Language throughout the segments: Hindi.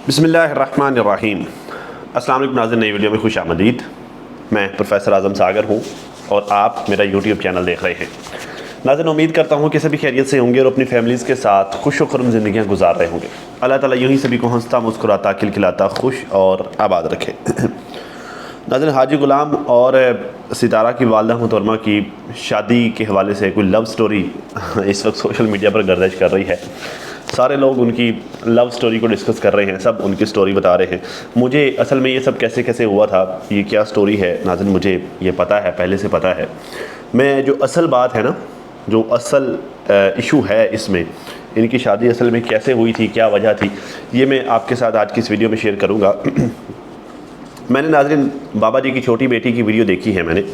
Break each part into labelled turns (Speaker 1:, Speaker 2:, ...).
Speaker 1: बिस्मिल्लाहिर्रहमानिर्रहीम। अस्सलाम वालेकुम नाज़रीन, नई वीडियो में खुश आमदीद। मैं प्रोफेसर आज़म सागर हूँ और आप मेरा यूट्यूब चैनल देख रहे हैं। नाज़रीन, उम्मीद करता हूँ कि सभी खैरियत से होंगे और अपनी फैमिलीज़ के साथ खुश व खुर्म ज़िंदगियाँ गुजार रहे होंगे। अल्लाह ताला यूँ ही सभी को हंसता मुस्कुराता खिलखिलाता खुश और आबाद रखे। नाज़रीन, हाजी गुलाम और सितारा की वालदा मोहतरमा की शादी के हवाले से कोई लव स्टोरी इस वक्त सोशल मीडिया पर गर्दिश कर रही है। सारे लोग उनकी लव स्टोरी को डिस्कस कर रहे हैं, सब उनकी स्टोरी बता रहे हैं। मुझे असल में ये सब कैसे कैसे हुआ था, ये क्या स्टोरी है नाज़रीन, मुझे ये पता है, पहले से पता है। मैं जो असल बात है ना, जो असल इशू है इसमें, इनकी शादी असल में कैसे हुई थी, क्या वजह थी, ये मैं आपके साथ आज की इस वीडियो में शेयर करूँगा। मैंने नाज़रीन बाबा जी की छोटी बेटी की वीडियो देखी है मैंने।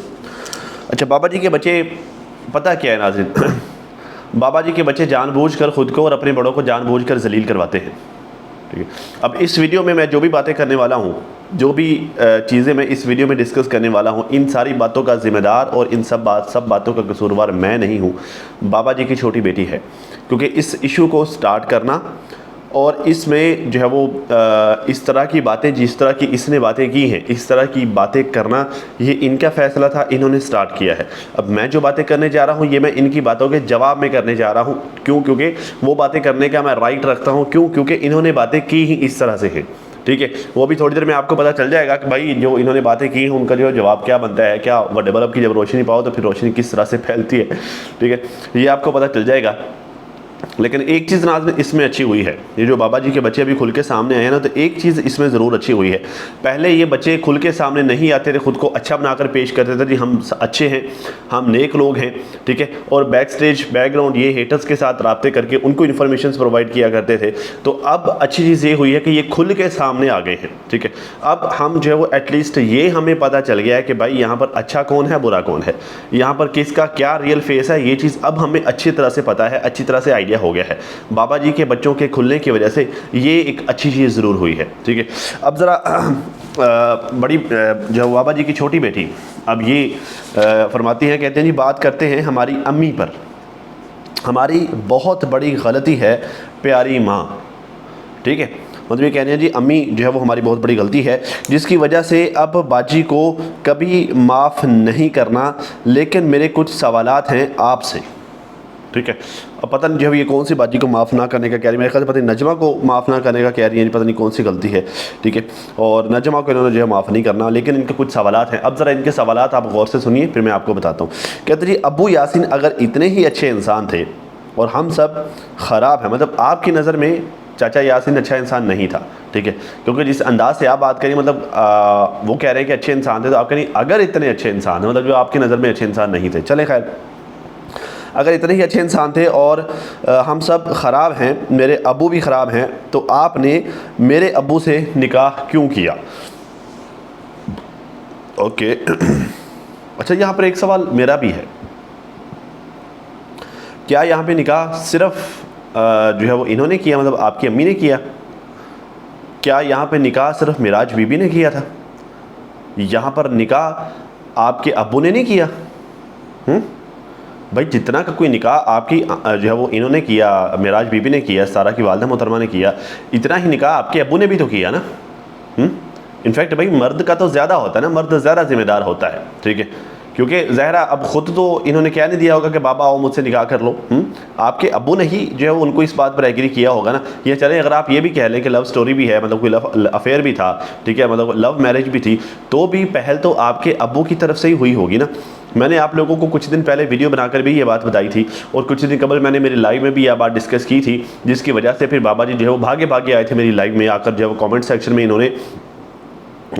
Speaker 1: अच्छा, बाबा जी के बच्चे, पता क्या है नाज़रीन, बाबा जी के बच्चे जानबूझकर ख़ुद को और अपने बड़ों को जानबूझकर जलील करवाते हैं। ठीक है, अब इस वीडियो में मैं जो भी बातें करने वाला हूँ, जो भी चीज़ें मैं इस वीडियो में डिस्कस करने वाला हूँ, इन सारी बातों का ज़िम्मेदार और इन सब बातों का कसूरवार मैं नहीं हूँ, बाबा जी की छोटी बेटी है। क्योंकि इस इशू को स्टार्ट करना और इसमें जो है वो इस तरह की बातें, जिस तरह की इसने बातें की हैं, इस तरह की बातें करना, ये इनका फ़ैसला था, इन्होंने स्टार्ट किया है। अब मैं जो बातें करने जा रहा हूँ, ये मैं इनकी बातों के जवाब में करने जा रहा हूँ। क्यों? क्योंकि वो बातें करने का मैं राइट रखता हूँ। क्यों? क्योंकि इन्होंने बातें की ही इस तरह से हैं। ठीक है, वो भी थोड़ी देर में आपको पता चल जाएगा कि भाई जो इन्होंने बातें की हैं उनका जो जवाब क्या बनता है, क्या वट बल्ब की जब रोशनी पाओ तो फिर रोशनी किस तरह से फैलती है। ठीक है, ये आपको पता चल जाएगा। लेकिन एक चीज़ नाज़रीन इसमें अच्छी हुई है, ये जो बाबा जी के बच्चे अभी खुल के सामने आए हैं ना, तो एक चीज़ इसमें ज़रूर अच्छी हुई है। पहले ये बच्चे खुल के सामने नहीं आते थे, ख़ुद को अच्छा बनाकर पेश करते थे, जी हम अच्छे हैं, हम नेक लोग हैं। ठीक है, और बैक स्टेज बैकग्राउंड ये हेटर्स के साथ रब्ते करके उनको इन्फॉर्मेशन प्रोवाइड किया करते थे। तो अब अच्छी चीज़ ये हुई है कि ये खुल के सामने आ गए हैं। ठीक है, अब हम जो है वो एटलीस्ट ये हमें पता चल गया है कि भाई यहाँ पर अच्छा कौन है, बुरा कौन है, यहाँ पर किसका क्या रियल फेस है, ये चीज़ अब हमें अच्छी तरह से पता है, अच्छी तरह से आइडिया हो गया है। बाबा जी के बच्चों के खुलने की वजह से ये एक अच्छी चीज़ ज़रूर हुई है। ठीक है, अब ज़रा बड़ी जो बाबा जी की छोटी बेटी अब ये फरमाती हैं, कहते हैं जी बात करते हैं हमारी अम्मी पर, हमारी बहुत बड़ी गलती है प्यारी माँ। ठीक है, मतलब ये कह रहे हैं जी अम्मी जो है वो हमारी बहुत बड़ी गलती है, जिसकी वजह से अब बाजी को कभी माफ़ नहीं करना, लेकिन मेरे कुछ सवालात हैं आपसे। ठीक है, अब पता नहीं जो ये कौन सी बाजी को माफ़ ना करने का कह रही है, मेरे ख्याल से पता नहीं नजमा को माफ़ ना करने का कह रही है, पता नहीं कौन सी गलती है। ठीक है, और नजमा को इन्होंने जो है माफ़ नहीं करना, लेकिन इनके कुछ सवालात हैं। अब ज़रा इनके सवालात आप गौर से सुनिए, फिर मैं आपको बताता हूँ। कहते जी अबू यासिन अगर इतने ही अच्छे इंसान थे और हम सब ख़राब हैं, मतलब आपकी नज़र में चाचा यासिन अच्छा इंसान नहीं था। ठीक है, क्योंकि जिस अंदाज से आप बात करिए, मतलब वो कह रहे हैं कि अच्छे इंसान थे, तो आप कहें अगर इतने अच्छे इंसान हैं, मतलब जो आपकी नज़र में अच्छे इंसान नहीं थे। चले खैर, अगर इतने ही अच्छे इंसान थे और हम सब ख़राब हैं, मेरे अब्बू भी ख़राब हैं, तो आपने मेरे अब्बू से निकाह क्यों किया? ओके अच्छा, यहाँ पर एक सवाल मेरा भी है, क्या यहाँ पे निकाह सिर्फ जो है वो इन्होंने किया, मतलब आपकी अम्मी ने किया? क्या यहाँ पे निकाह सिर्फ मिराज बीबी ने किया था? यहाँ पर निकाह आपके अब्बू ने नहीं किया? भाई जितना का कोई निकाह आपकी जो है वो इन्होंने किया, मिराज बीबी ने किया, सारा की वालदा मोहतरमा ने किया, इतना ही निकाह आपके अब्बू ने भी तो किया ना। इनफैक्ट भाई मर्द का तो ज़्यादा होता है ना, मर्द ज़्यादा जिम्मेदार होता है। ठीक है, क्योंकि ज़हरा अब ख़ुद तो इन्होंने क्या नहीं दिया होगा कि बाबा आओ मुझसे निकाह कर लो। आपके अब्बू ने ही जो है वो उनको इस बात पर एग्री किया होगा ना। ये चले, अगर आप ये भी कह लें कि लव स्टोरी भी है, मतलब कोई लव अफेयर भी था, ठीक है, मतलब लव मैरिज भी थी, तो भी पहल तो आपके अब्बू की तरफ से ही हुई होगी ना। मैंने आप लोगों को कुछ दिन पहले वीडियो बनाकर भी ये बात बताई थी, और कुछ दिन कबल मैंने मेरी लाइव में भी यह बात डिस्कस की थी, जिसकी वजह से फिर बाबा जी जो है वो भागे भागे आए थे मेरी लाइव में आकर, जो है वो कमेंट सेक्शन में इन्होंने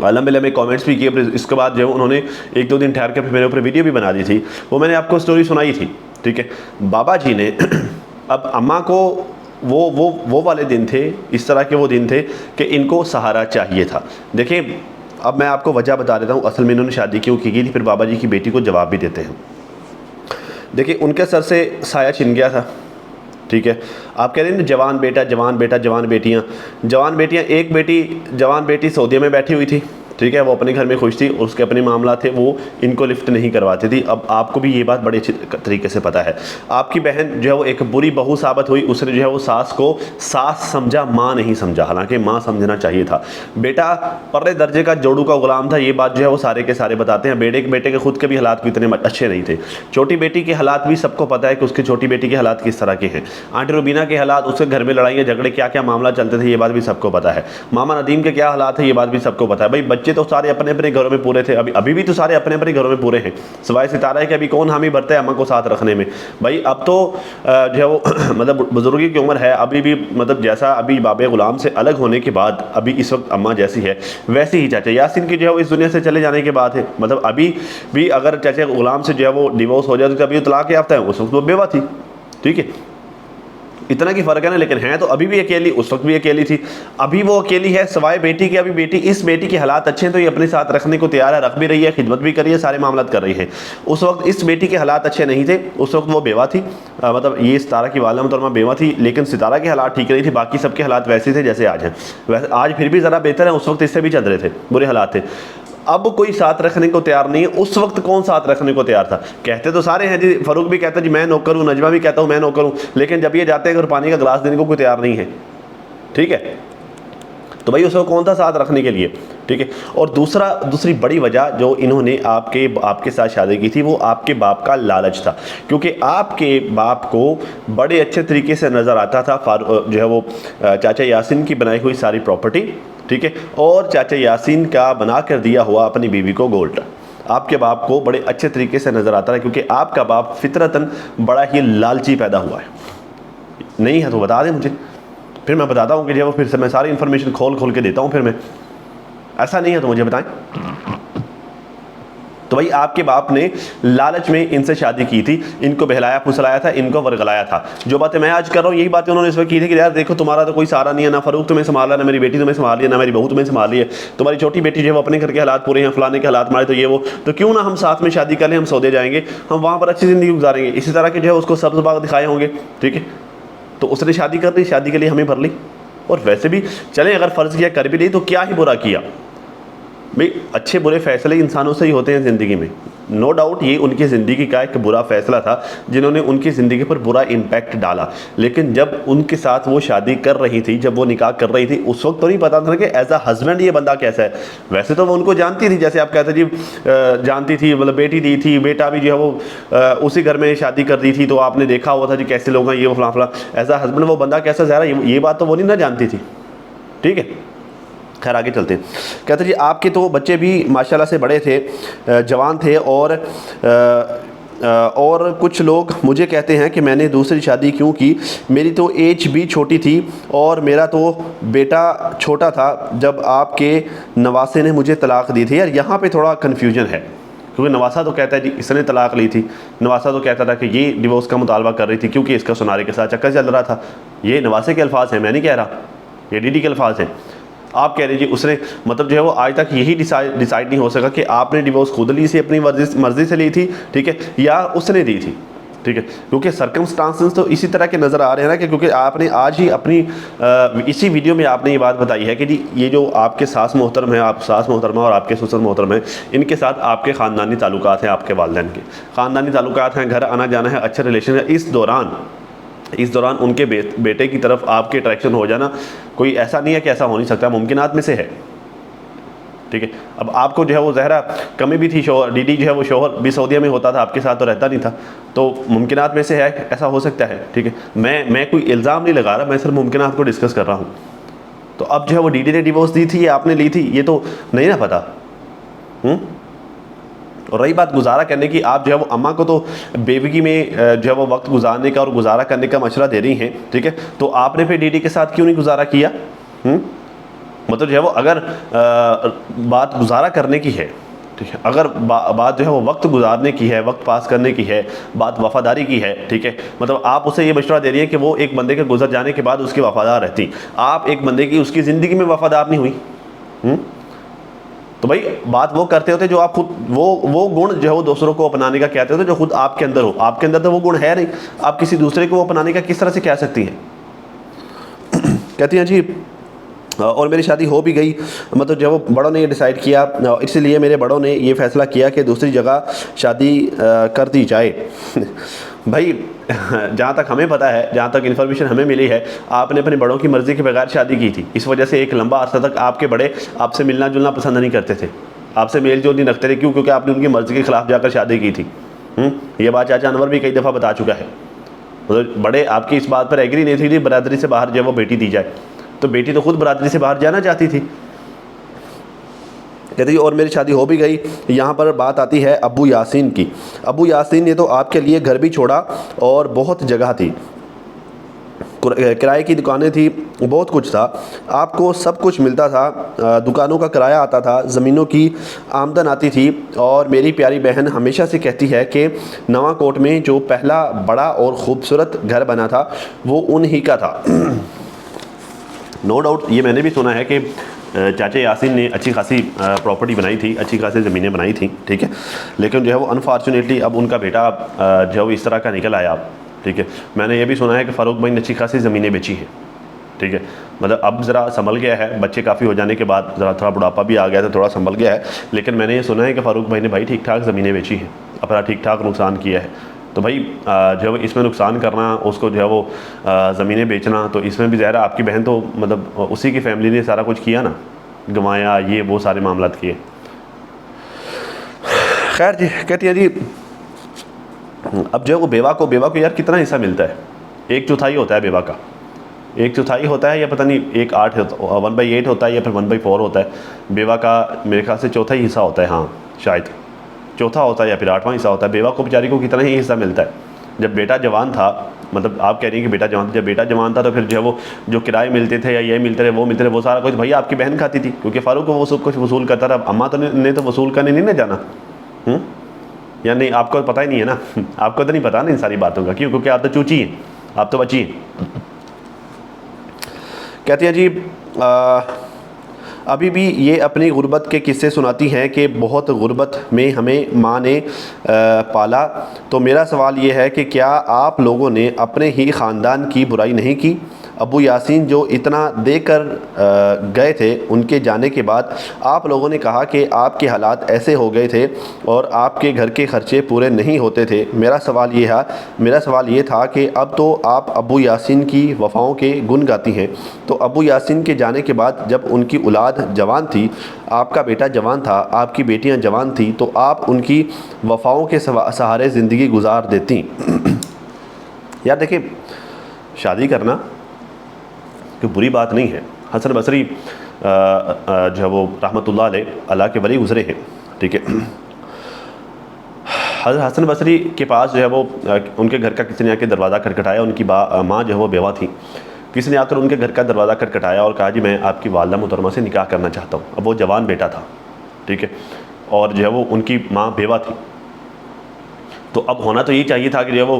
Speaker 1: लंबे लंबे कमेंट्स भी किए। इसके बाद जो है उन्होंने एक दो दिन ठहर कर फिर मेरे ऊपर वीडियो भी बना दी थी, वो मैंने आपको स्टोरी सुनाई थी। ठीक है, बाबा जी ने अब अम्मा को वो वाले दिन थे, इस तरह के वो दिन थे कि इनको सहारा चाहिए था। देखिए, अब मैं आपको वजह बता देता हूँ असल में इन्होंने शादी क्यों की थी, फिर बाबा जी की बेटी को जवाब भी देते हैं। देखिए, उनके सर से साया छिन गया था। ठीक है, आप कह रहे हैं जवान बेटा, जवान बेटा, जवान बेटियाँ, एक बेटी जवान बेटी सऊदी में बैठी हुई थी। ठीक है, वो अपने घर में खुश थी, उसके अपने मामला थे, वो इनको लिफ्ट नहीं करवाती थी। अब आपको भी ये बात बड़े अच्छी तरीके से पता है। आपकी बहन जो है वो एक बुरी बहू साबित हुई, उसने जो है वो सास को सास समझा, माँ नहीं समझा, हालांकि माँ समझना चाहिए था। बेटा पर्रे दर्जे का जोड़ू का गुलाम था, ये बात जो है वो सारे के सारे बताते हैं। बेटे के खुद के भी हालात भी इतने अच्छे नहीं थे। छोटी बेटी के हालात भी सबको पता है कि उसकी छोटी बेटी के हालात किस तरह के हैं। आंटी रुबीना के हालात, उसके घर में लड़ाइयाँ झगड़े क्या क्या मामला चलते थे, ये बात भी सबको पता है। मामा नदीम के क्या हालात है, ये बात भी सबको पता है। भाई बच्चे तो सारे अपने अपने घरों में पूरे थे, अभी भी तो सारे अपने अपने घरों में पूरे हैं, सिवाय सितारा है कि अभी कौन हामी भरता है अम्मा को साथ रखने में। भाई अब तो जो है वो मतलब बुजुर्गी की उम्र है, अभी भी मतलब जैसा अभी बाबे गुलाम से अलग होने के बाद अभी इस वक्त अम्मा जैसी है, वैसे ही चाचा यासीन की जो है वो इस दुनिया से चले जाने के बाद है। मतलब अभी भी अगर चाचा गुलाम से जो है वो डिवोर्स हो जाए तो अभी तलाक याफ्ता है, उस वक्त वो बेवा थी। ठीक है, इतना की फ़र्क है ना, लेकिन है तो अभी भी अकेली, उस वक्त भी अकेली थी, अभी वो अकेली है सिवाय बेटी के। अभी बेटी, इस बेटी के हालात अच्छे हैं तो ये अपने साथ रखने को तैयार है, रख भी रही है, खिदमत भी कर रही है, सारे मामला कर रही है। उस वक्त इस बेटी के हालात अच्छे नहीं थे, उस वक्त वो बेवा थी, मतलब ये सितारा की वालिदा मोहतरमा बेवा थी, लेकिन सितारा के हालात ठीक नहीं थे, बाकी सबके हालात वैसे थे जैसे आज हैं। वैसे आज फिर भी ज़रा बेहतर है, उस वक्त इससे भी चल रहे थे, बुरे हालात थे। अब कोई साथ रखने को तैयार नहीं है, उस वक्त कौन साथ रखने को तैयार था? कहते तो सारे हैं जी, फारूक भी कहता जी मैं नौकर हूँ, नजमा भी कहता हूँ मैं नौकर हूँ, लेकिन जब ये जाते हैं अगर पानी का गिलास देने को कोई तैयार नहीं है। ठीक है, तो भाई उसको कौन था साथ रखने के लिए? ठीक है, और दूसरी बड़ी वजह जो इन्होंने आपके साथ शादी की थी, वो आपके बाप का लालच था, क्योंकि आपके बाप को बड़े अच्छे तरीके से नज़र आता था जो है वो चाचा यासीन की बनाई हुई सारी प्रॉपर्टी, ठीक है, और चाचा यासीन का बना कर दिया हुआ अपनी बीवी को गोल्ड आपके बाप को बड़े अच्छे तरीके से नज़र आता है, क्योंकि आपका बाप फितरतन बड़ा ही लालची पैदा हुआ है। नहीं है तो बता दें मुझे, फिर मैं बताता हूँ कि जब फिर से मैं सारी इन्फॉर्मेशन खोल के देता हूँ, फिर मैं ऐसा नहीं है तो मुझे बताएं। तो भाई आपके बाप ने लालच में इनसे शादी की थी, इनको बहलाया फुसलाया था, इनको वर्गलाया था। जो बातें मैं आज कर रहा हूँ यही बातें उन्होंने इस वक्त की थी कि यार देखो तुम्हारा तो कोई सहारा नहीं है, ना फारूक तुम्हें संभाला, ना मेरी बेटी तुम्हें संभाली है, ना मेरी बहू तुम्हें संभाली है, तुम्हारी छोटी बेटी जो है वो अपने घर के हालात पूरे हैं, फलाने के हालात हमारे तो ये वो, तो क्यों ना हम साथ में शादी कर लें, हम सौदे जाएंगे, हम वहाँ पर अच्छी ज़िंदगी गुजारेंगे। इसी तरह के जो है उसको सब्ज़ बाग दिखाए होंगे। ठीक है, तो उसने शादी कर ली, शादी के लिए हमें भर ली, और वैसे भी चलें अगर फ़र्ज़ किया कर भी ली तो क्या ही बुरा किया भाई। अच्छे बुरे फैसले इंसानों से ही होते हैं ज़िंदगी में, नो डाउट ये उनकी ज़िंदगी का एक बुरा फैसला था जिन्होंने उनकी ज़िंदगी पर बुरा इम्पैक्ट डाला। लेकिन जब उनके साथ वो शादी कर रही थी, जब वो निकाह कर रही थी, उस वक्त तो नहीं पता था कि एज अ हस्बैंड ये बंदा कैसा है। वैसे तो वो उनको जानती थी, जैसे आप कहते जी जानती थी, मतलब बेटी दी थी, बेटा भी जो है वो उसी घर में शादी कर दी थी, तो आपने देखा हुआ था जी कैसे लोग हैं ये वो फला फला। एज अ हस्बैंड वो बंदा कैसा ज़ाहिर है ये बात तो वो नहीं ना जानती थी। ठीक है, खैर आगे चलते हैं। कहते जी आपके तो बच्चे भी माशाल्लाह से बड़े थे, जवान थे, और कुछ लोग मुझे कहते हैं कि मैंने दूसरी शादी क्यों की, मेरी तो एज भी छोटी थी और मेरा तो बेटा छोटा था जब आपके नवासे ने मुझे तलाक दी थी। यार यहाँ पे थोड़ा कन्फ्यूजन है, क्योंकि नवासा तो कहता है जी इसने तलाक ली थी, नवासा तो कहता था कि ये डिवोर्स का मुतालबा कर रही थी क्योंकि इसका सुनारे के साथ चक्कर चल रहा था। ये नवासे के अल्फाज हैं, मैं नहीं कह रहा, ये डीडी के अल्फाज हैं। आप कह रहे जी उसने, मतलब जो है वो आज तक यही डिसाइड नहीं हो सका कि आपने डिवोर्स खुद ली थी, अपनी मर्जी से ली थी, ठीक है, या उसने दी थी। ठीक है, क्योंकि सर्कमस्टांसेस तो इसी तरह के नज़र आ रहे हैं ना, कि क्योंकि आपने आज ही अपनी इसी वीडियो में आपने ये बात बताई है कि जी ये जो आपके सास मोहतरम है, आप सास मोहतरमा और आपके ससुर मोहतरम है, इनके साथ आपके ख़ानदानी ताल्लुकात हैं, आपके वालिदैन के ख़ानदानी ताल्लुकात हैं, घर आना जाना है, अच्छे रिलेशन है। इस दौरान उनके बेटे की तरफ आपके अट्रैक्शन हो जाना कोई ऐसा नहीं है कि ऐसा हो नहीं सकता, मुमकिनात में से है। ठीक है, अब आपको जो है वो ज़हरा कमी भी थी, शोहर डीडी जो है वो शोहर भी सऊदीया में होता था, आपके साथ तो रहता नहीं था, तो मुमकिनात में से है, ऐसा हो सकता है। ठीक है, मैं कोई इल्ज़ाम नहीं लगा रहा, मैं सिर्फ मुमकिनात को डिस्कस कर रहा हूँ। तो अब जो है वो डीडी ने डिवोर्स दी थी या आपने ली थी, ये तो नहीं ना पता। और रही बात गुजारा करने की, आप जो है वो अम्मा को तो बेवगी में जो है वो वक्त गुजारने का और गुजारा करने का मशवरा दे रही हैं। ठीक है, तो आपने फिर डीडी के साथ क्यों नहीं गुजारा किया? मतलब जो है वो अगर बात गुजारा करने की है, ठीक है, अगर बात जो है वो वक्त गुजारने की है, वक्त पास करने की है, बात वफादारी की है, ठीक है, मतलब आप उसे ये मशवरा दे रही हैं कि वो एक बंदे के गुजर जाने के बाद उसकी वफादार रहती, आप एक बंदे की उसकी ज़िंदगी में वफादार नहीं हुई। तो भाई बात वो करते होते जो आप खुद वो गुण जो है वो दूसरों को अपनाने का कहते होते जो खुद आपके अंदर हो, आपके अंदर तो वो गुण है नहीं, आप किसी दूसरे को अपनाने का किस तरह से कह सकती हैं? कहती हैं जी और मेरी शादी हो भी गई, मतलब जब वो बड़ों ने ये डिसाइड किया, इसलिए मेरे बड़ों ने ये फ़ैसला किया कि दूसरी जगह शादी कर दी जाए। भाई जहाँ तक हमें पता है, जहाँ तक इन्फॉर्मेशन हमें मिली है, आपने अपने बड़ों की मर्ज़ी के बगैर शादी की थी। इस वजह से एक लंबा अर्सा तक आपके बड़े आपसे मिलना जुलना पसंद नहीं करते थे, आपसे मेल जोल नहीं रखते थे। क्यों? क्योंकि आपने उनकी मर्ज़ी के ख़िलाफ़ जाकर शादी की थी। ये बात चाचा अनवर भी कई दफ़ा बता चुका है। मतलब बड़े आपकी इस बात पर एग्री नहीं थी बरादरी से बाहर जब वो बेटी दी जाए, तो बेटी तो खुद बरादरी से बाहर जाना चाहती थी। कहती और मेरी शादी हो भी गई। यहाँ पर बात आती है अबू यासीन की। अबू यासीन ने तो आपके लिए घर भी छोड़ा और बहुत जगह थी, किराए की दुकानें थी, बहुत कुछ था, आपको सब कुछ मिलता था, दुकानों का किराया आता था, ज़मीनों की आमदन आती थी। और मेरी प्यारी बहन हमेशा से कहती है कि नवाकोट में जो पहला बड़ा और ख़ूबसूरत घर बना था वो उन्हीं का था। नो डाउट ये मैंने भी सुना है कि चाचा यासीन ने अच्छी खासी प्रॉपर्टी बनाई थी, अच्छी खासी ज़मीनें बनाई थी, ठीक है। लेकिन जो है वो अनफॉर्चुनेटली अब उनका बेटा जो है इस तरह का निकल आया, ठीक है। मैंने ये भी सुना है कि फ़ारूक भाई ने अच्छी खासी ज़मीनें बेची हैं, ठीक है। मतलब अब ज़रा संभल गया है, बच्चे काफ़ी हो जाने के बाद ज़रा थोड़ा बुढ़ापा भी आ गया तो थोड़ा संभल गया है। लेकिन मैंने ये सुना है कि फ़ारूक भाई ने भाई ठीक ठाक ज़मीनें बेची हैं, अपना ठीक ठाक नुकसान किया है। तो भाई जो है इसमें नुकसान करना, उसको जो है वो ज़मीनें बेचना, तो इसमें भी ज़ाहिर आपकी बहन तो मतलब उसी की फैमिली ने सारा कुछ किया ना, गंवाया, ये वो सारे मामलात किए। खैर जी, कहती है जी अब जो है वो बेवा को यार कितना हिस्सा मिलता है? 1/4 होता है बेवा का, 1/4 होता है या पता नहीं 1/8 1/8 होता है या फिर 1/4 होता है। बेवा का मेरे ख्याल से चौथा ही हिस्सा होता है, हाँ शायद चौथा होता है या फिर 8वां हिस्सा होता है। बेवा को बेचारी को कितना ही हिस्सा मिलता है। जब बेटा जवान था, मतलब आप कह रही हैं कि बेटा जवान, जब बेटा जवान था तो फिर जो है वो जो किराए मिलते थे या ये मिलते रहे वो सारा कुछ भैया आपकी बहन खाती थी, क्योंकि फ़ारूक को वो सब कुछ वसूल करता था। अम्मा तो ने तो वसूल करने नहीं ना जाना, या नहीं? आपको पता ही नहीं है ना आपको तो नहीं पता ना इन सारी बातों का। क्यों? क्योंकि आप तो चूची हैं, आप तो बची हैं। कहती है जी अभी भी ये अपनी गुर्बत के किस्से सुनाती हैं कि बहुत गुर्बत में हमें माँ ने पाला। तो मेरा सवाल ये है कि क्या आप लोगों ने अपने ही ख़ानदान की बुराई नहीं की? अबू यासीन जो इतना देकर गए थे, उनके जाने के बाद आप लोगों ने कहा कि आपके हालात ऐसे हो गए थे और आपके घर के खर्चे पूरे नहीं होते थे। मेरा सवाल ये था कि अब तो आप अबू यासीन की वफ़ाओं के गुण गाती हैं, तो अबू यासीन के जाने के बाद जब उनकी औलाद जवान थी, आपका बेटा जवान था, आपकी बेटियां जवान थी, तो आप उनकी वफ़ाओं के सहारे ज़िंदगी गुजार देती। यार देखिए, शादी करना कोई बुरी बात नहीं है। हसन बसरी जो है वो रहमतुल्लाह अलैह, अल्लाह के वली गुज़रे हैं, ठीक है। हसन बसरी के पास जो है वो उनके घर का किसी ने आके दरवाज़ा खटखटाया। उनकी माँ जो है वो बेवा थी। किसी ने आकर उनके घर का दरवाज़ा खटखटाया और कहा जी मैं आपकी वालिदा मोहतरमा से निकाह करना चाहता हूँ। अब वो जवान बेटा था, ठीक है, और जो है वो उनकी माँ बेवा थी। तो अब होना तो यही चाहिए था कि जो वो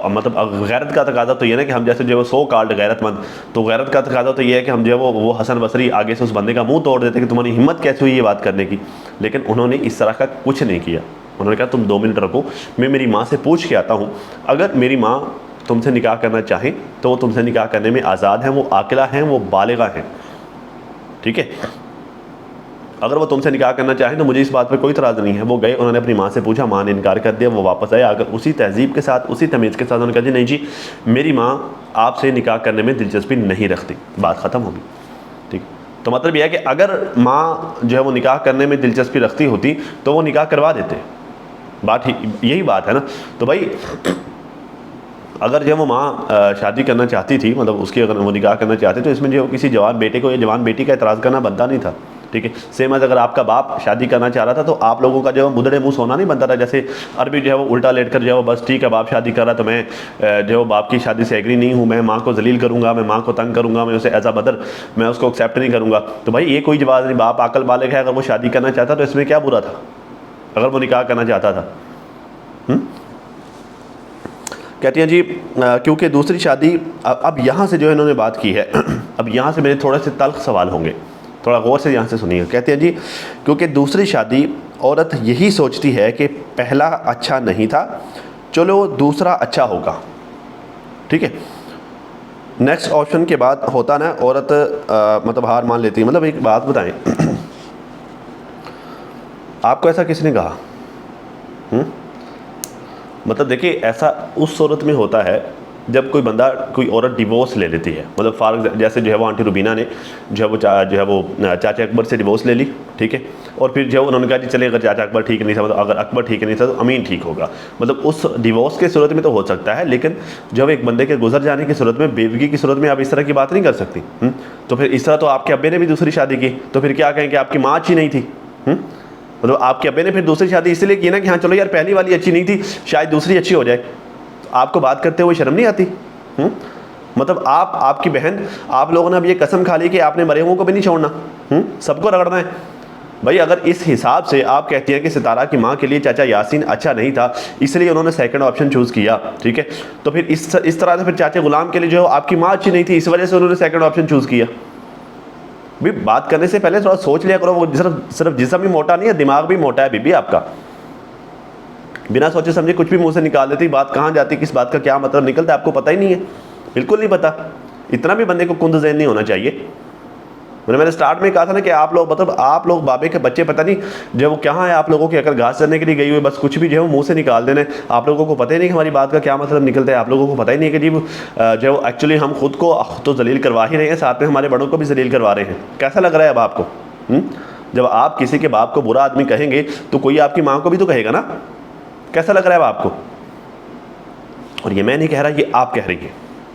Speaker 1: मतलब गैरत का तकाज़ा तो ये ना कि हम जैसे जो 100 कार्ड गैरतमंद, तो गैरत का तकाज़ा तो ये है कि हम जो है वो हसन बसरी आगे से उस बंदे का मुंह तोड़ देते कि तुम्हारी हिम्मत कैसे हुई ये बात करने की। लेकिन उन्होंने इस तरह का कुछ नहीं किया। उन्होंने कहा तुम 2 मिनट रखो, मैं मेरी माँ से पूछ के आता हूँ। अगर मेरी माँ तुमसे निकाह करना चाहें तो वो तुमसे निकाह करने में आज़ाद हैं, वो आकिला हैं, वो बालिगा हैं, ठीक है। अगर वो तुमसे निकाह करना चाहें तो मुझे इस बात पर कोई इतराज़ नहीं है। वो गए, उन्होंने अपनी माँ से पूछा, माँ ने इनकार कर दिया। वो वापस आए, अगर उसी तहज़ीब के साथ, उसी तमीज़ के साथ उन्होंने कहा जी नहीं जी मेरी माँ आपसे निकाह करने में दिलचस्पी नहीं रखती, बात ख़त्म होगी, ठीक। तो मतलब यह है कि अगर माँ जो है वो निकाह करने में दिलचस्पी रखती होती तो वो निकाह करवा देते। बात यही बात है ना। तो भाई अगर जो वो माँ शादी करना चाहती थी, मतलब उसकी अगर वो निकाह करना चाहते तो इसमें जो किसी जवान बेटे को या जवान बेटी का एतराज़ करना बनता नहीं था, ठीक है। सेम एज अगर आपका बाप शादी करना चाह रहा था तो आप लोगों का जो मुदड़े मुँह सोना नहीं बनता था। जैसे अरबी जो है वो उल्टा लेट कर जो है वो बस ठीक है बाप शादी कर रहा तो मैं जो बाप की शादी से एग्री नहीं हूँ, मैं माँ को जलील करूँगा, मैं माँ को तंग करूँगा, मैं उसे एज अ मदर मैं उसको एक्सेप्ट नहीं करूँगा। तो भाई ये कोई जवाब नहीं। बाप अकल बालिग है, अगर वो शादी करना चाहता तो इसमें क्या बुरा था अगर वो निकाह करना चाहता था। कहती हैं जी क्योंकि दूसरी शादी, अब यहाँ से जो है इन्होंने बात की है अब यहाँ से मेरे थोड़े से तल्ख सवाल होंगे, थोड़ा गौर से यहाँ से सुनिए। कहते हैं जी क्योंकि दूसरी शादी औरत यही सोचती है कि पहला अच्छा नहीं था, चलो दूसरा अच्छा होगा, ठीक है। नेक्स्ट ऑप्शन के बाद होता ना औरत मतलब हार मान लेती है। मतलब एक बात बताएं, आपको ऐसा किसने कहा? मतलब देखिए, ऐसा उस सूरत में होता है जब कोई बंदा, कोई औरत डिवोर्स ले लेती है। मतलब फॉर जैसे जो है वो आंटी रुबीना ने जो है वो चाचा अकबर से डिवोर्स ले ली, ठीक है। और फिर जो उन्होंने कहा कि चले अगर चाचा अकबर ठीक नहीं था, मतलब अगर अकबर ठीक नहीं था तो अमीन ठीक होगा। मतलब उस डिवोर्स के सूरत में तो हो सकता है, लेकिन जब एक बंदे के गुजर जाने की सूरत में, बेवगी की सूरत में आप इस तरह की बात नहीं कर सकती। तो फिर इस तरह तो आपके अब्बे ने भी दूसरी शादी की, तो फिर क्या कहें कि आपकी माँ अच्छी नहीं थी? मतलब आपके अब्बे ने फिर दूसरी शादी इसलिए की ना कि हाँ चलो यार पहली वाली अच्छी नहीं थी, शायद दूसरी अच्छी हो जाए। आपको बात करते हुए शर्म नहीं आती? मतलब आपकी बहन, आप लोगों ने अब ये कसम खा ली कि आपने मरे हुओं को भी नहीं छोड़ना, सबको रगड़ना है। भाई अगर इस हिसाब से आप कहती हैं कि सितारा की माँ के लिए चाचा यासीन अच्छा नहीं था इसलिए उन्होंने सेकंड ऑप्शन चूज़ किया, ठीक है, तो फिर इस तरह से फिर चाचा गुलाम के लिए जो आपकी माँ अच्छी नहीं थी इस वजह से उन्होंने सेकंड ऑप्शन चूज़ किया। भी बात करने से पहले थोड़ा सोच लिया करो। वो सिर्फ जिस्म ही मोटा नहीं है, दिमाग भी मोटा है बीबी आपका। बिना सोचे समझे कुछ भी मुंह से निकाल देती, बात कहाँ जाती, किस बात का क्या मतलब निकलता है आपको पता ही नहीं है, बिल्कुल नहीं पता। इतना भी बंदे को कुंद ज़हन नहीं होना चाहिए। मैंने स्टार्ट में कहा था ना कि आप लोग, मतलब आप लोग बाबे के बच्चे, पता नहीं जो वो कहाँ है आप लोगों की अकल घास चरने के लिए गई हुई, बस कुछ भी जो है मुंह से निकाल देने। आप लोगों को पता ही नहीं कि हमारी बात का क्या मतलब निकलता है। आप लोगों को पता ही नहीं कि जी जो एक्चुअली हम खुद को तो जलील करवा ही रहे हैं, साथ में हमारे बड़ों को भी जलील करवा रहे हैं। कैसा लग रहा है अब आपको? जब आप किसी के बाप को बुरा आदमी कहेंगे तो कोई आपकी माँ को भी तो कहेगा ना। कैसा लग रहा है अब आपको? और ये मैं नहीं कह रहा, ये आप कह रही है,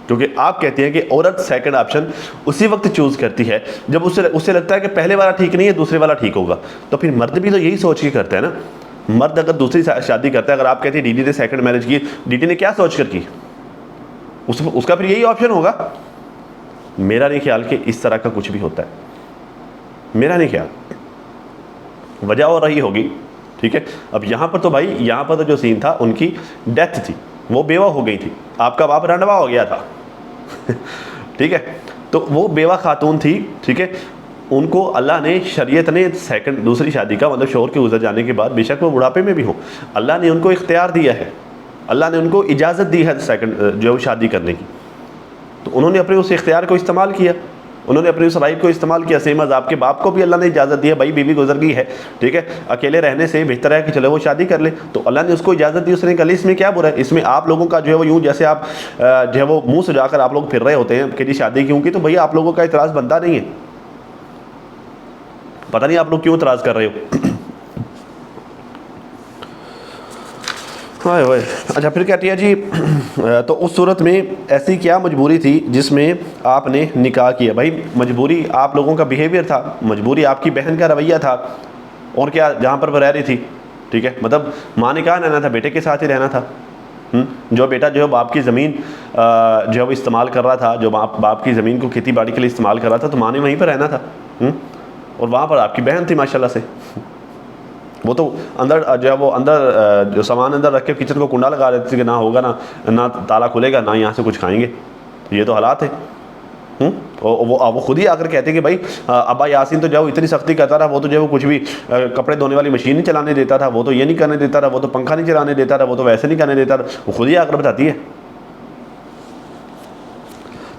Speaker 1: क्योंकि आप कहती हैं कि औरत सेकंड ऑप्शन उसी वक्त चूज करती है जब उससे लगता है कि पहले वाला ठीक नहीं है, दूसरे वाला ठीक होगा। तो फिर मर्द भी तो यही सोच के करता है ना। मर्द अगर दूसरी शादी करता है, अगर आप कहती है डीडी ने सेकंड मैरिज की, डीडी ने क्या सोच कर की? उसका फिर यही ऑप्शन होगा। मेरा नहीं ख्याल कि इस तरह का कुछ भी होता है, मेरा नहीं ख्याल। वजह और रही होगी, ठीक है। अब यहाँ पर तो भाई, यहाँ पर तो जो सीन था, उनकी डेथ थी, वो बेवा हो गई थी, आपका बाप रंडवा हो गया था ठीक है। तो वो बेवा खातून थी, ठीक है। उनको अल्लाह ने, शरीयत ने दूसरी शादी का मतलब शोहर के गुजर जाने के बाद, बेशक वो बुढ़ापे में भी हो, अल्लाह ने उनको इख्तियार दिया है, अल्लाह ने उनको इजाज़त दी है सेकंड जो शादी करने की। तो उन्होंने अपने उस इख्तियार को इस्तेमाल किया, उन्होंने अपनी उस राइट को इस्तेमाल किया। सेम अज़ आपके बाप को भी अल्लाह ने इजाज़त दी है, भाई बीवी गुजर गई है, ठीक है, अकेले रहने से बेहतर है कि चलो वो शादी कर ले। तो अल्लाह ने उसको इजाज़त दी, उसने कहा इसमें क्या बुरा है? इसमें आप लोगों का जो है वो यूँ जैसे आप जो है वो मुँह सजाकर आप लोग फिर रहे होते हैं कि जी शादी क्यों की, तो भैया आप लोगों का इतराज़ बनता नहीं है। पता नहीं आप लोग क्यों इतराज़ कर रहे हो हाँ भाई। अच्छा, फिर कहती है जी तो उस सूरत में ऐसी क्या मजबूरी थी जिसमें आपने निकाह किया? भाई मजबूरी आप लोगों का बिहेवियर था, मजबूरी आपकी बहन का रवैया था, और क्या, जहाँ पर वह रह रही थी, ठीक है। मतलब माँ ने कहाँ रहना था? बेटे के साथ ही रहना था। जो बेटा जो है बाप की ज़मीन जो है वो इस्तेमाल कर रहा था, जो बाप की ज़मीन को खेती बाड़ी के लिए इस्तेमाल कर रहा था, तो माँ ने वहीं पर रहना था। और वहाँ पर आपकी बहन थी माशाल्लाह से, वो तो अंदर जो है वो अंदर जो सामान अंदर रख के किचन को कुंडा लगा देती थी कि ना होगा ना ताला खुलेगा, ना यहाँ से कुछ खाएंगे। ये तो हालात है। वो खुद ही आकर कहते कि भाई अब्बा यासीन तो जो इतनी सख्ती करता रहा, वो तो जो वो कुछ भी कपड़े धोने वाली मशीन नहीं चलाने देता था, वो तो ये नहीं करने देता था, वो तो पंखा नहीं चलाने देता था, वो तो वैसे नहीं करने देता था, वो खुद ही आकर बताती है।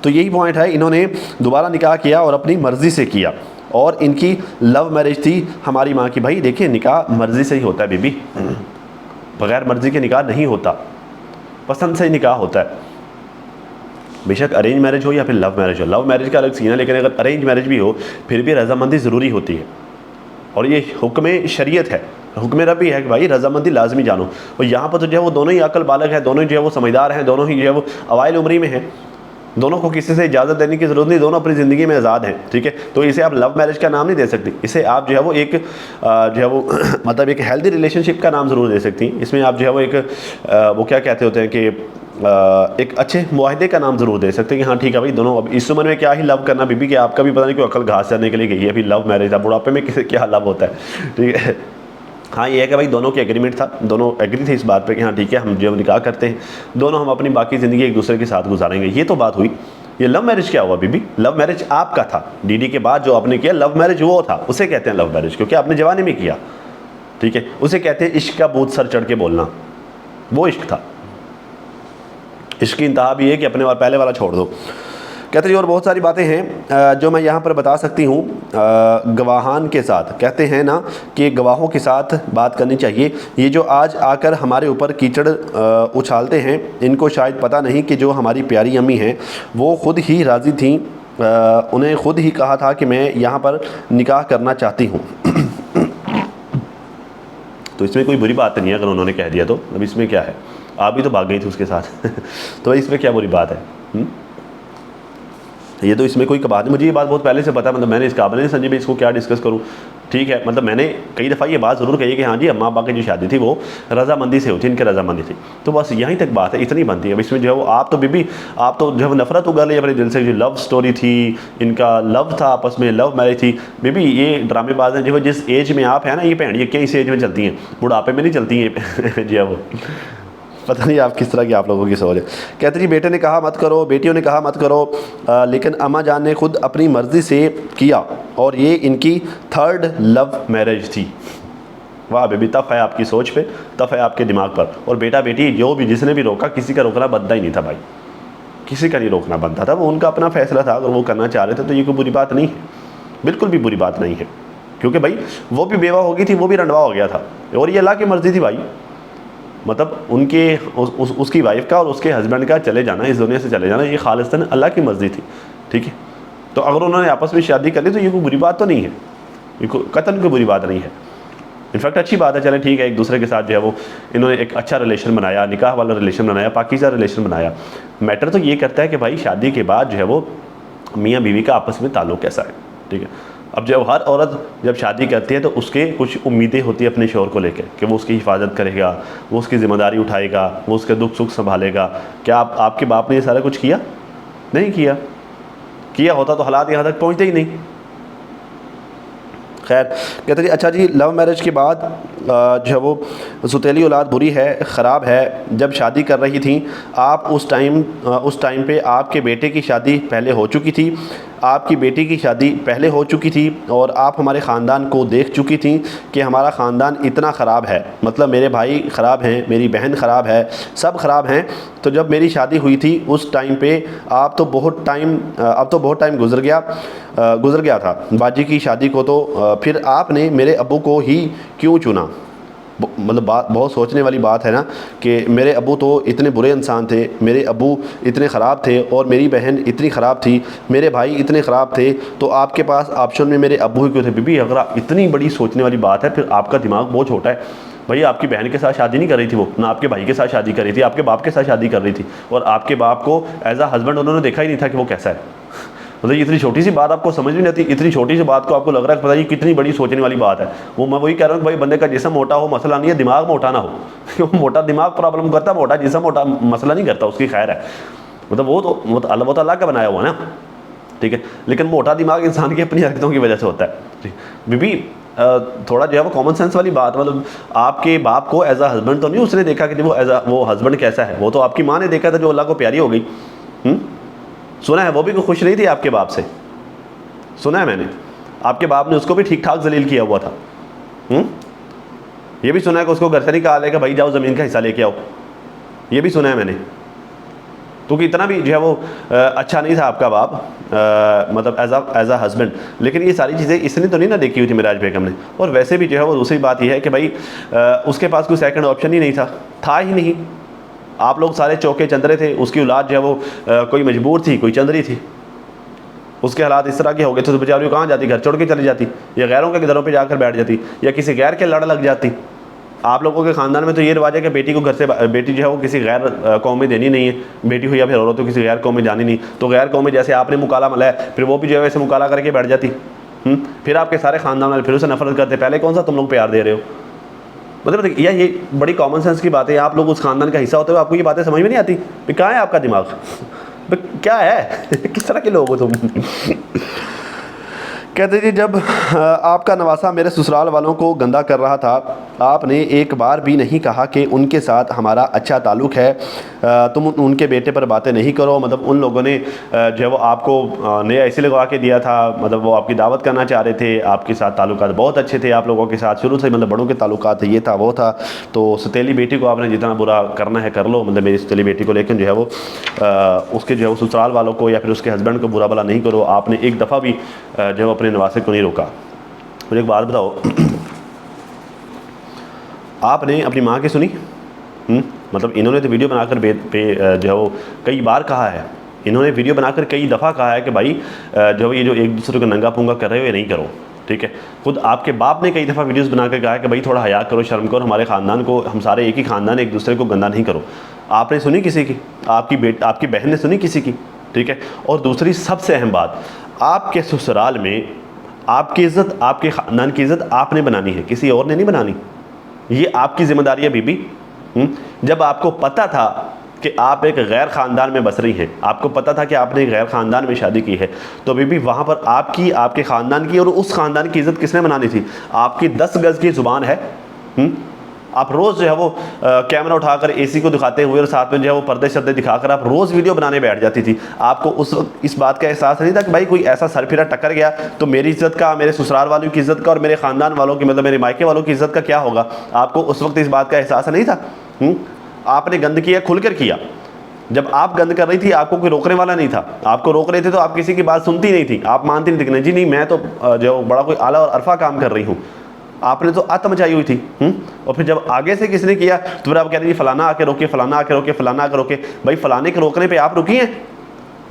Speaker 1: तो यही पॉइंट है, इन्होंने दोबारा निकाह किया और अपनी मर्ज़ी से किया, और इनकी लव मैरिज थी हमारी माँ की। भाई देखिए, निकाह मर्ज़ी से ही होता है बीबी, बग़ैर मर्ज़ी के निकाह नहीं होता, पसंद से ही निकाह होता है। बेशक अरेंज मैरिज हो या फिर लव मैरिज हो, लव मैरिज का अलग सीन है, लेकिन अगर अरेंज मैरिज भी हो फिर भी रजामंदी ज़रूरी होती है। और ये हुक्म शरीयत है, हुक्म रबी है कि भाई रजामंदी लाजमी जानो। और यहाँ पर तो जो है वो दोनों ही अकल बालग हैं, दोनों जो है वो समझदार हैं, दोनों ही जो है वो अवाइल उम्री में हैं, दोनों को किसी से इजाज़त देने की ज़रूरत नहीं, दोनों अपनी ज़िंदगी में आज़ाद हैं, ठीक है। तो इसे आप लव मैरिज का नाम नहीं दे सकती, इसे आप जो है वो एक जो है वो मतलब एक हेल्दी रिलेशनशिप का नाम ज़रूर दे सकती हैं। इसमें आप जो है वो एक वो क्या कहते होते हैं कि एक अच्छे मुआहदे का नाम ज़रूर दे सकते हैं कि हाँ ठीक है भाई, दोनों अब इस उम्र में क्या ही लव करना बीबी, कि आपका भी पता नहीं कोई अकल घास चरने के लिए गई है, अभी लव मैरिज था, बुढ़ापे में किसे क्या लव होता है, ठीक है। हाँ ये है कि भाई दोनों की एग्रीमेंट था, दोनों एग्री थे इस बात पे कि हाँ ठीक है, हम जो निकाह करते हैं, दोनों हम अपनी बाकी ज़िंदगी एक दूसरे के साथ गुजारेंगे, ये तो बात हुई। ये लव मैरिज क्या हुआ बीबी? लव मैरिज आपका था, डीडी के बाद जो आपने किया लव मैरिज वो था, उसे कहते हैं लव मैरिज, क्योंकि आपने जवानी में किया, ठीक है। उसे कहते हैं इश्क का भूत सर चढ़ के बोलना, वो इश्क था। इश्क की इंतहा भी है कि अपने पहले वाला छोड़ दो। कहते जी और बहुत सारी बातें हैं जो मैं यहाँ पर बता सकती हूँ। गवाहान के साथ कहते हैं ना कि गवाहों के साथ बात करनी चाहिए। ये जो आज आकर हमारे ऊपर कीचड़ उछालते हैं, इनको शायद पता नहीं कि जो हमारी प्यारी अम्मी हैं वो ख़ुद ही राज़ी थीं, उन्हें ख़ुद ही कहा था कि मैं यहाँ पर निकाह करना चाहती हूँ। तो इसमें कोई बुरी बात नहीं है अगर उन्होंने कह दिया तो। अब इसमें क्या है, आप भी तो भाग गई थी उसके साथ तो इसमें क्या बुरी बात है? ये तो इसमें कोई बात नहीं। मुझे ये बात बहुत पहले से पता है, मतलब मैंने इस काबिल नहीं समझी भाई इसको क्या डिस्कस करूँ। ठीक है, मतलब मैंने कई दफ़ा ये बात ज़रूर कही है कि हाँ जी अम्मा अब्बा की जो शादी थी वो रजामंदी से हुई थी, इनके रजामंदी थी। तो बस यहीं तक बात है, इतनी बनती है। अब इसमें जो है वो आप तो बीबी आप तो जो है नफरत उगा ली अपने दिल से। जो लव स्टोरी थी, इनका लव था आपस में, लव मैरिज थी। बीबी ये ड्रामेबाज हैं जो जिस एज में आप हैं ना, ये भैन ये क्या इस एज में चलती हैं, बुढ़ापे में नहीं चलती हैं जी। वो पता नहीं आप किस तरह की आप लोगों की सोच है। कहते जी बेटे ने कहा मत करो, बेटियों ने कहा मत करो, लेकिन अम्मा जान ने खुद अपनी मर्ज़ी से किया और ये इनकी थर्ड लव मैरिज थी। वाह बेबी, तफ है आपकी सोच पे, तफ है आपके दिमाग पर। और बेटा बेटी जो भी जिसने भी रोका, किसी का रोकना बनता ही नहीं था भाई, किसी का नहीं रोकना बनता था। वो उनका अपना फैसला था, अगर वो करना चाह रहे थे तो ये कोई बुरी बात नहीं है, बिल्कुल भी बुरी बात नहीं है। क्योंकि भाई वो भी बेवा हो गई थी, वो भी रंडवा हो गया था, और ये अल्लाह की मर्ज़ी थी भाई। मतलब उनके उसकी वाइफ का और उसके हस्बैंड का चले जाना, इस दुनिया से चले जाना, ये खालिस्तन अल्लाह की मर्ज़ी थी। ठीक है, तो अगर उन्होंने आपस में शादी कर ली तो ये कोई बुरी बात तो नहीं है, ये कतन कोई बुरी बात नहीं है। इनफैक्ट अच्छी बात है। चलें ठीक है, एक दूसरे के साथ जो है वो इन्होंने एक अच्छा रिलेशन बनाया, निकाह वाला रिलेशन बनाया, पाकीज़ा रिलेशन बनाया। मैटर तो ये करता है कि भाई शादी के बाद जो है वो मियाँ बीवी का आपस में ताल्लुक़ कैसा है। ठीक है, अब जब हर औरत जब शादी करती है तो उसके कुछ उम्मीदें होती है अपने शौहर को लेकर कि वो उसकी हिफाजत करेगा, वो उसकी ज़िम्मेदारी उठाएगा, वो उसके दुख सुख संभालेगा। क्या आपके बाप ने ये सारा कुछ किया? नहीं किया। किया होता तो हालात यहाँ तक पहुँचते ही नहीं। खैर, कहते जी अच्छा जी लव मैरिज के बाद जो है वो सुतीली औलाद बुरी है, ख़राब है। जब शादी कर रही थी आप उस टाइम पे आपके बेटे की शादी पहले हो चुकी थी, आपकी बेटी की शादी पहले हो चुकी थी, और आप हमारे ख़ानदान को देख चुकी थी कि हमारा ख़ानदान इतना ख़राब है, मतलब मेरे भाई ख़राब हैं, मेरी बहन ख़राब है, सब ख़राब हैं। तो जब मेरी शादी हुई थी उस टाइम पे अब तो बहुत टाइम गुज़र गया था बाजी की शादी को, तो फिर आपने मेरे अब्बू को ही क्यों चुना? मतलब बात बहुत सोचने वाली बात है ना कि मेरे अब्बू तो इतने बुरे इंसान थे, मेरे अब्बू इतने ख़राब थे, और मेरी बहन इतनी ख़राब थी, मेरे भाई इतने ख़राब थे, तो आपके पास ऑप्शन में मेरे अब्बू ही क्यों थे? बीबी अगर आप इतनी बड़ी सोचने वाली बात है फिर आपका दिमाग बहुत छोटा है। भैया आपकी बहन के साथ शादी नहीं कर रही थी वो, ना आपके भाई के साथ शादी कर रही थी, आपके बाप के साथ शादी कर रही थी, और आपके बाप को एज अ हस्बैंड उन्होंने देखा ही नहीं था कि वो कैसा है। मतलब इतनी छोटी सी बात आपको समझ नहीं आती, इतनी छोटी सी बात को आपको लग रहा है पता नहीं कितनी बड़ी सोचने वाली बात है। वो मैं वही कह रहा हूँ कि भाई बंदे का जिस्म मोटा हो मसला नहीं है, दिमाग मोटा ना हो मोटा दिमाग प्रॉब्लम करता, मोटा जिस्म मोटा मसला नहीं करता, उसकी खैर है। मतलब वो तो अल्लाह का बनाया हुआ ना, ठीक है। लेकिन मोटा दिमाग इंसान की अपनी हरकतों की वजह से होता है। बीबी थोड़ा जो है वो कॉमन सेंस वाली बात, मतलब आपके बाप को एज अ हस्बैंड तो नहीं उसने देखा कि वो हस्बैंड कैसा है, वो तो आपकी माँ ने देखा था जो अल्लाह को प्यारी हो गई। सुना है वो भी खुश नहीं थी आपके बाप से, सुना है मैंने, आपके बाप ने उसको भी ठीक ठाक जलील किया हुआ था। ये भी सुना है कि उसको घर से नहीं कहा कि भाई जाओ ज़मीन का हिस्सा लेके आओ, ये भी सुना है मैंने। क्योंकि इतना भी जो है वो अच्छा नहीं था आपका बाप, मतलब एज अ हस्बैंड। लेकिन ये सारी चीज़ें इसने तो नहीं ना देखी हुई थी मिराज बेगम ने। और वैसे भी जो है वो दूसरी बात ये है कि भाई उसके पास कोई सेकंड ऑप्शन ही नहीं था ही नहीं। आप लोग सारे चौके चंद्रे थे, उसकी औलाद जो है वो कोई मजबूर थी, कोई चंद्री थी। उसके हालात इस तरह के हो गए तो बेचारी कहाँ जाती, घर छोड़ के चली जाती, या गैरों के घरों पे जाकर बैठ जाती, या किसी गैर के लड़ लग जाती। आप लोगों के ख़ानदान में तो ये रिवाज है कि बेटी को घर से बेटी जो है वो किसी गैर कौम में देनी नहीं है, बेटी हुई या फिर औरत तो किसी गैर कौम में जानी नहीं। तो गैर कौम में जैसे आपने मुकाला मला है, फिर वो भी जो है वैसे मुकाला करके बैठ जाती। फिर आपके सारे ख़ानदान वाले फिर उसे नफरत करते, पहले कौन सा तुम लोग प्यार दे रहे हो? मतलब ये बड़ी कॉमन सेंस की बात है। आप लोग उस खानदान का हिस्सा होते हुए आपको ये बातें समझ में नहीं आती। कहाँ है आपका दिमाग? क्या है किस तरह के लोग हो तुम? कहते जी जब आपका नवासा मेरे ससुराल वालों को गंदा कर रहा था, आपने एक बार भी नहीं कहा कि उनके साथ हमारा अच्छा ताल्लुक़ है, तुम उनके बेटे पर बातें नहीं करो। मतलब उन लोगों ने जो वो आपको नया ऐसे लगवा के दिया था, मतलब वो आपकी दावत करना चाह रहे थे, आपके साथ ताल्लुकात बहुत अच्छे थे आप लोगों के साथ शुरू से, मतलब बड़ों के ताल्लुकात थे, ये था वो था। तो सतीली बेटी को आपने जितना बुरा करना है कर लो, मतलब मेरी सतीली बेटी को, लेकिन जो है वो उसके जो है वो ससुराल वालों को या फिर उसके हस्बैंड को बुरा भला नहीं करो। आपने एक दफ़ा भी जो है अपने नवासे को नहीं रोका। मुझे एक बात बताओ, आपने अपनी माँ की सुनी? मतलब इन्होंने तो वीडियो बनाकर जो है वो कई बार कहा है, इन्होंने वीडियो बनाकर कई दफ़ा कहा है कि भाई जो ये जो एक दूसरे को नंगा पुंगा कर रहे हो ये नहीं करो, ठीक है। खुद आपके बाप ने कई दफ़ा वीडियोस बनाकर कहा है कि भाई थोड़ा हया करो, शर्म करो, हमारे ख़ानदान को, हम सारे एक ही ख़ानदान, एक दूसरे को गंदा नहीं करो। आपने सुनी किसी की? आपकी बहन ने सुनी किसी की? ठीक है। और दूसरी सबसे अहम बात, आपके ससुराल में आपकी इज़्ज़त, आपके ख़ानदान की इज़्ज़त आपने बनानी है, किसी और ने नहीं बनानी। ये आपकी ज़िम्मेदारी है बीबी। जब आपको पता था कि आप एक गैर ख़ानदान में बस रही हैं, आपको पता था कि आपने एक गैर ख़ानदान में शादी की है, तो बीबी वहाँ पर आपकी, आपके ख़ानदान की और उस ख़ानदान की इज़्ज़त किसने बनानी थी? आपकी 10 गज़ की ज़ुबान है। आप रोज़ जो है वो कैमरा उठाकर एसी को दिखाते हुए और साथ में जो है वो पर्दे शर्दे दिखाकर आप रोज़ वीडियो बनाने बैठ जाती थी। आपको उस वक्त इस बात का एहसास नहीं था कि भाई कोई ऐसा सरफिरा टक्कर गया तो मेरी इज़्ज़त का, मेरे ससुराल वालों की इज़्ज़त का और मेरे ख़ानदान वालों की, मतलब मेरे मायके वालों की इज़्ज़त का क्या होगा? आपको उस वक्त इस बात का एहसास नहीं था? आपने गंद किया, खुलकर किया। जब आप गंद कर रही थी आपको कोई रोकने वाला नहीं था। आपको रोक रहे थे तो आप किसी की बात सुनती नहीं थी, आप मानती नहीं थी, नहीं जी नहीं मैं तो जो बड़ा कोई आला और अरफा काम कर रही हूँ। आपने तो आत्म मचाई हुई थी। और फिर जब आगे से किसने किया तो फिर आप कह रहे हैं फलाना आके रोके, फलाना आके रोके, फलाना आके रोके। भाई फलाने के रोकने पे आप रुकी हैं?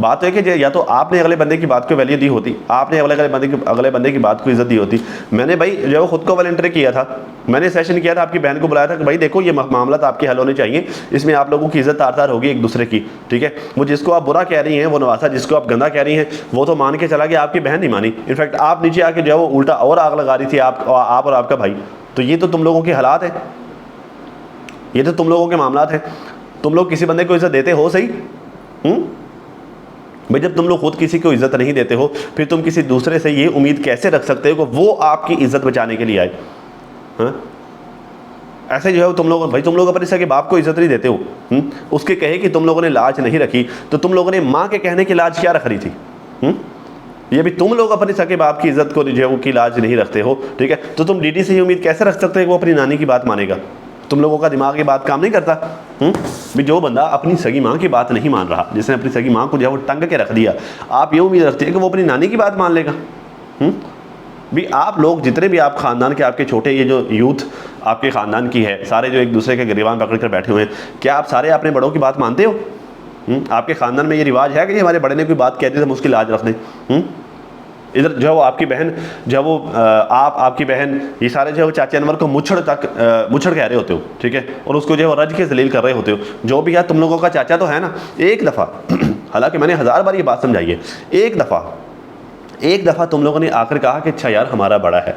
Speaker 1: बात तो है कि या तो आपने अगले बंदे की बात को वैल्यू दी होती, आपने अगले बंदे की बात को इज्जत दी होती। मैंने भाई जो है खुद को वॉलंटियर किया था, मैंने सेशन किया था, आपकी बहन को बुलाया था कि भाई देखो ये मामला तो आपके हल होने चाहिए, इसमें आप लोगों की इज्जत तार तार होगी एक दूसरे की, ठीक है। वो जिसको आप बुरा कह रही हैं, वो नवासा जिसको आप गंदा कह रही हैं, वो तो मान के चला गया, आपकी बहन नहीं मानी। इनफैक्ट आप नीचे आके जो है वो उल्टा और आग लगा रही थी, आप और आपका भाई। तो ये तो तुम लोगों के हालात हैं, ये तो तुम लोगों के मामला हैं। तुम लोग किसी बंदे को इज्जत देते हो सही? भाई जब तुम लोग खुद किसी को इज्जत नहीं देते हो, फिर तुम किसी दूसरे से ये उम्मीद कैसे रख सकते हो कि वो आपकी इज्जत बचाने के लिए आए? हाँ, ऐसे जो है तुम लोग, भाई तुम लोग अपने सगे बाप को इज्जत नहीं देते हो। उसके कहे कि तुम लोगों ने लाज नहीं रखी, तो तुम लोगों ने माँ के कहने की लाज क्या रख रही थी? ये भी तुम लोग अपने सगे बाप की इज्जत को जो है वो की लाज नहीं रखते हो, ठीक है। तो तुम डीडी से ही उम्मीद कैसे रख सकते हो कि वो अपनी नानी की बात मानेगा? तुम लोगों का दिमाग की बात काम नहीं करता। भी जो बंदा अपनी सगी माँ की बात नहीं मान रहा, जिसने अपनी सगी माँ को जो है वो टंग के रख दिया, आप ये उम्मीद रखते हैं कि वो अपनी नानी की बात मान लेगा? भी आप लोग जितने भी आप ख़ानदान के, आपके छोटे ये जो यूथ आपके ख़ानदान की है, सारे जो एक दूसरे के गिरबान पकड़ कर बैठे हुए हैं, क्या आप सारे अपने बड़ों की बात मानते हो? आपके ख़ानदान में ये रिवाज है कि हमारे बड़े ने कोई बात कहती है तो हम उसकी लाज रख दें? इधर जो है वो आपकी बहन, जो है वो आपकी बहन, ये सारे जो है वो चाचा अनवर को मुछड़ कह रहे होते हो, ठीक है, और उसको जो है वो रज के जलील कर रहे होते हो। जो भी है तुम लोगों का चाचा तो है ना। एक दफ़ा हालांकि मैंने 1000 बार ये बात समझाई है, एक दफ़ा तुम लोगों ने आकर कहा कि अच्छा यार हमारा बड़ा है,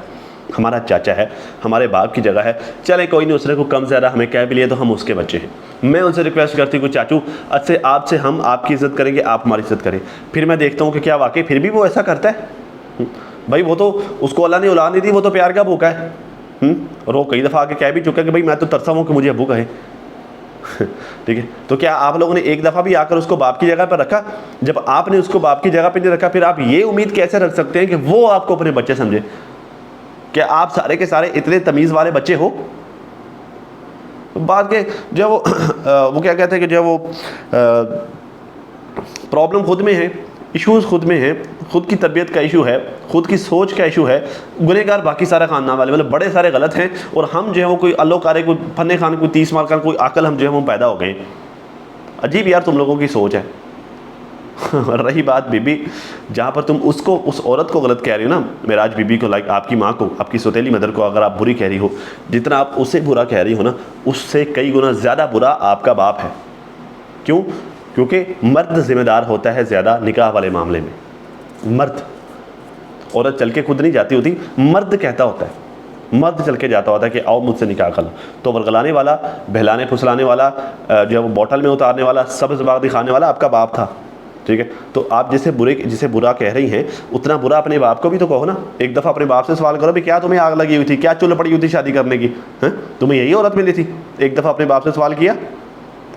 Speaker 1: हमारा चाचा है, हमारे बाप की जगह है, चले कोई नहीं, उसने को कम ज़्यादा हमें कह भी लिया तो हम उसके बच्चे हैं। मैं उनसे रिक्वेस्ट करती हूँ चाचू अच्छे आपसे हम आपकी इज़्ज़त करेंगे, आप हमारी इज़्ज़त करें। फिर मैं देखता हूँ कि क्या वाकई फिर भी वो ऐसा करता है। भाई वो तो, उसको अल्लाह ने औलाद नहीं दी, वो तो प्यार का भूखा है। और वो कई दफ़ा आके कह भी चुका है कि भाई मैं तो तरसा हूँ कि मुझे अबू कहे। ठीक है, तो क्या आप लोगों ने एक दफ़ा भी आकर उसको बाप की जगह पर रखा? जब आपने उसको बाप की जगह पर नहीं रखा, फिर आप ये उम्मीद कैसे रख सकते हैं कि वो आपको अपने बच्चे समझे? क्या आप सारे के सारे इतने तमीज़ वाले बच्चे हो? बात के जो वो क्या कहते हैं कि जो वो प्रॉब्लम खुद में है, इश्यूज़ खुद में है, खुद की तरबियत का इशू है, खुद की सोच का इशू है। गुनहगार बाकी सारा खानदान वाले, मतलब बड़े सारे गलत हैं, और हम जो है वो कोई अल्लोकारे, कोई फन्ने खान, कोई 30 मार का, कोई अकल हम जो है वो पैदा हो गए। अजीब यार तुम लोगों की सोच है। रही बात बीबी, जहाँ पर तुम उसको, उस औरत को गलत कह रही हो ना, मेराज बीबी को, लाइक आपकी माँ को, आपकी सौतेली मदर को अगर आप बुरी कह रही हो, जितना आप उससे बुरा कह रही हो ना, उससे कई गुना ज़्यादा बुरा आपका बाप है। क्यों? क्योंकि मर्द ज़िम्मेदार होता है ज़्यादा निकाह वाले मामले में। मर्द, औरत चल के खुद नहीं जाती होती, मर्द कहता होता है, मर्द चल के जाता होता है कि आओ मुझसे निकाह कर लो। तो वर्गलाने वाला, बहलाने फुसलाने वाला, जो है वो बोतल में उतारने वाला, सब्ज़ बाग दिखाने वाला आपका बाप था। ठीक है। तो आप जिसे बुरा कह रही हैं, उतना बुरा अपने बाप को भी तो कहो ना। एक दफ़ा अपने बाप से सवाल करो भी क्या तुम्हें आग लगी हुई थी, क्या चुल पड़ी हुई थी शादी करने की, हैं? तुम्हें यही औरत मिली थी? एक दफ़ा अपने बाप से सवाल किया?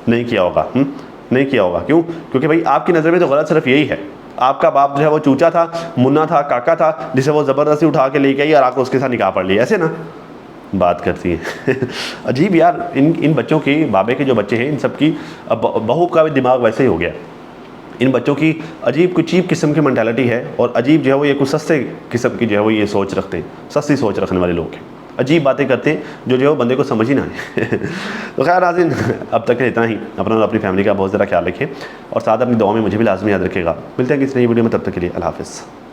Speaker 1: नहीं किया होगा। नहीं किया होगा। क्यों? क्योंकि भाई आपकी नज़र में तो गलत सिर्फ यही है, आपका बाप जो है वो चूचा था, मुन्ना था, काका था, जिसे वो ज़बरदस्ती उठा के लेके आई और आकर उसके साथ निकाह पढ़ लिया, ऐसे ना बात करती है। अजीब यार, इन बच्चों की, बाबे के जो बच्चे हैं, इन सब की बहू का भी दिमाग वैसे ही हो गया। इन बच्चों की अजीब कुछ चीप किस्म की मेंटालिटी है, और अजीब जो है वो ये कुछ सस्ते किस्म की जो है वो ये सोच रखते हैं, सस्ती सोच रखने वाले लोग हैं। अजीब बातें करते हैं जो है वो बंदे को समझ ही ना आए। तो खैर नाज़रीन, अब तक इतना ही। अपना और अपनी फैमिली का बहुत ज़्यादा ख्याल रखें, और साथ अपनी दुआ में मुझे भी लाजमी याद रखेगा। मिलते हैं किसी नई वीडियो में, तब तक के लिए अल्लाह हाफ़िज़।